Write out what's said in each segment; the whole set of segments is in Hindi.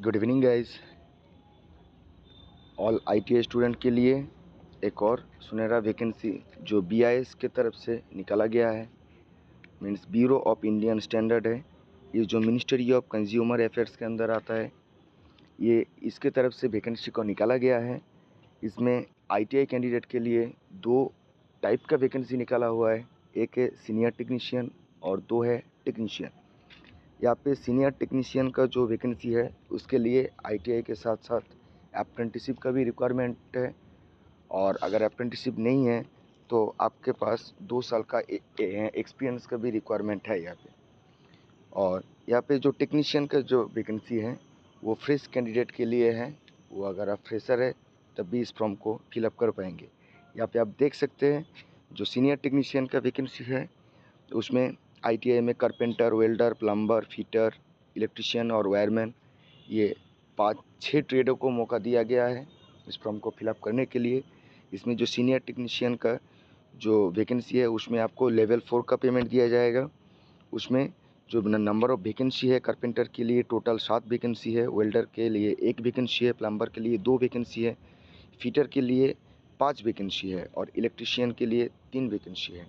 Good evening guys. All ITI student के लिए एक और सुनहरा वैकेंसी जो बीआईएस के तरफ से निकाला गया है, means bureau of Indian standard है। ये जो मिनिस्ट्री ऑफ कंज्यूमर अफेयर्स के अंदर आता है, ये इसके तरफ से वैकेंसी को निकाला गया है। इसमें आईटीआई कैंडिडेट के लिए दो टाइप का वैकेंसी निकाला हुआ है, एक है सीनियर टेक्नीशियन और दो है टेक्नीशियन। यहाँ पे सीनियर टेक्नीशियन का जो वैकेंसी है उसके लिए आईटीआई के साथ साथ अप्रेंटिसशिप का भी रिक्वायरमेंट है, और अगर अप्रेंटिसशिप नहीं है तो आपके पास 2 साल का एक्सपीरियंस का भी रिक्वायरमेंट है यहाँ पे। और यहाँ पे जो टेक्नीशियन का जो वैकेंसी है वो फ्रेश कैंडिडेट के लिए है। वो अगर आप फ्रेशर है तब भी इस फॉर्म को फिलअप कर पाएंगे। यहाँ पे आप देख सकते हैं जो सीनियर टेक्नीशियन का वैकेंसी है उसमें आईटीआई में carpenter, welder, plumber, fitter, electrician और वायरमैन, ये 5-6 ट्रेडों को मौका दिया गया है इस फॉर्म को फिलअप करने के लिए। इसमें जो सीनियर टेक्नीशियन का जो वैकेंसी है उसमें आपको लेवल 4 का पेमेंट दिया जाएगा। उसमें जो नंबर ऑफ़ वैकेंसी है, कारपेंटर के लिए टोटल 7 वैकेंसी है, वेल्डर के लिए 1 वैकेंसी है, प्लम्बर के लिए 2 वैकेंसी है, फिटर के लिए 5 वैकेंसी है और इलेक्ट्रिशियन के लिए 3 वैकेंसी है।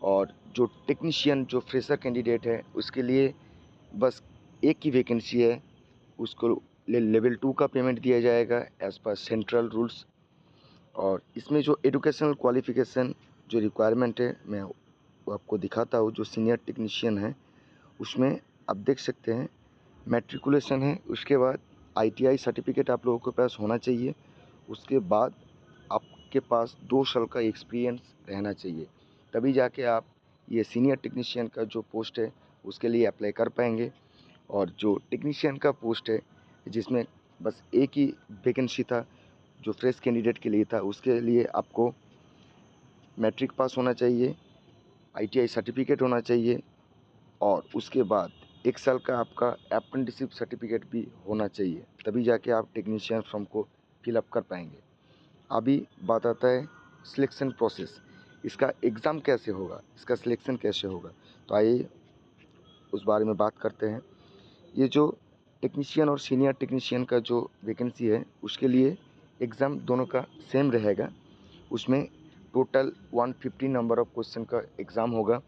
और जो टेक्नीशियन जो फ्रेशर कैंडिडेट है उसके लिए बस 1 ही वैकेंसी है, उसको लेवल 2 का पेमेंट दिया जाएगा एज़ पर सेंट्रल रूल्स। और इसमें जो एजुकेशनल क्वालिफ़िकेशन जो रिक्वायरमेंट है मैं वो आपको दिखाता हूँ। जो सीनियर टेक्नीशियन है उसमें आप देख सकते हैं मैट्रिकुलेशन है, उसके बाद आईटीआई सर्टिफिकेट आप लोगों के पास होना चाहिए, उसके बाद आपके पास 2 साल का एक्सपीरियंस रहना चाहिए, तभी जाके आप ये सीनियर टेक्नीशियन का जो पोस्ट है उसके लिए अप्लाई कर पाएंगे। और जो टेक्नीशियन का पोस्ट है जिसमें बस 1 ही वैकेंसी था जो फ्रेश कैंडिडेट के लिए था, उसके लिए आपको मैट्रिक पास होना चाहिए, आईटीआई सर्टिफिकेट होना चाहिए और उसके बाद 1 साल का आपका अप्रेंटिसशिप सर्टिफिकेट भी होना चाहिए, तभी जाके आप टेक्नीशियन फॉर्म को फिलअप कर पाएंगे। अभी बात आता है सिलेक्शन प्रोसेस, इसका एग्ज़ाम कैसे होगा, इसका सिलेक्शन कैसे होगा, तो आइए उस बारे में बात करते हैं। ये जो टेक्नीशियन और सीनियर टेक्नीशियन का जो वैकेंसी है उसके लिए एग्ज़ाम दोनों का सेम रहेगा। उसमें टोटल 150 नंबर ऑफ़ क्वेश्चन का एग्ज़ाम होगा।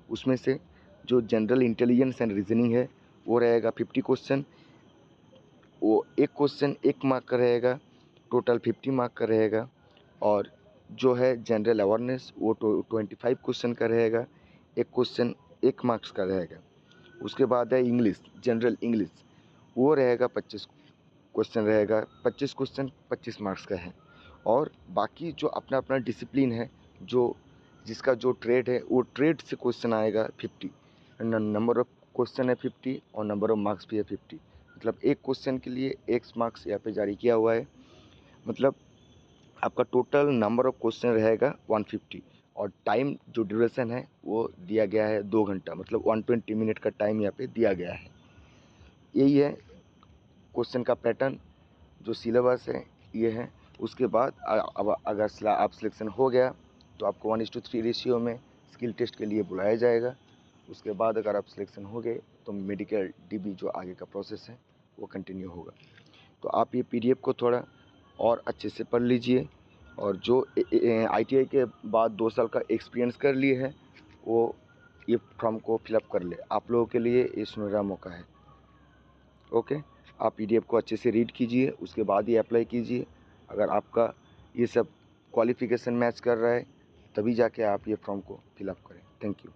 उसमें से जो जनरल इंटेलिजेंस एंड रीजनिंग है वो रहेगा 50 क्वेश्चन। वो एक क्वेश्चन 1 मार्क का रहेगा, टोटल 50 मार्क का रहेगा। और जो है जनरल अवेयरनेस वो 25 क्वेश्चन का रहेगा, एक क्वेश्चन 1 मार्क्स का रहेगा। उसके बाद है इंग्लिश, जनरल इंग्लिश, वो रहेगा 25 क्वेश्चन रहेगा, 25 क्वेश्चन 25 मार्क्स का है। और बाकी जो अपना अपना डिसिप्लिन है, जो जिसका जो ट्रेड है वो ट्रेड से क्वेश्चन आएगा 50, नंबर ऑफ़ क्वेश्चन है 50 और नंबर ऑफ़ मार्क्स भी है 50। मतलब एक क्वेश्चन के लिए X मार्क्स यहाँ पे जारी किया हुआ है। मतलब आपका टोटल नंबर ऑफ़ क्वेश्चन रहेगा 150 और टाइम जो ड्यूरेशन है वो दिया गया है 2 घंटा, मतलब 120 मिनट का टाइम यहाँ पे दिया गया है। यही है क्वेश्चन का पैटर्न, जो सिलेबस है ये है। उसके बाद अब अगर आप सिलेक्शन हो गया तो आपको 1:3 रेशियो में स्किल टेस्ट के लिए बुलाया जाएगा। उसके बाद अगर आप सिलेक्शन हो गए तो मेडिकल डीबी जो आगे का प्रोसेस है वो कंटिन्यू होगा। तो आप ये पीडीएफ को थोड़ा और अच्छे से पढ़ लीजिए, और जो आईटीआई के बाद 2 साल का एक्सपीरियंस कर लिए है वो ये फॉर्म को फिलअप कर ले। आप लोगों के लिए ये सुनहरा मौका है। ओके, आप पीडीएफ को अच्छे से रीड कीजिए, उसके बाद ही अप्लाई कीजिए। अगर आपका ये सब क्वालिफ़िकेशन मैच कर रहा है तभी जाके आप ये फॉर्म को फिलअप करें। Thank you.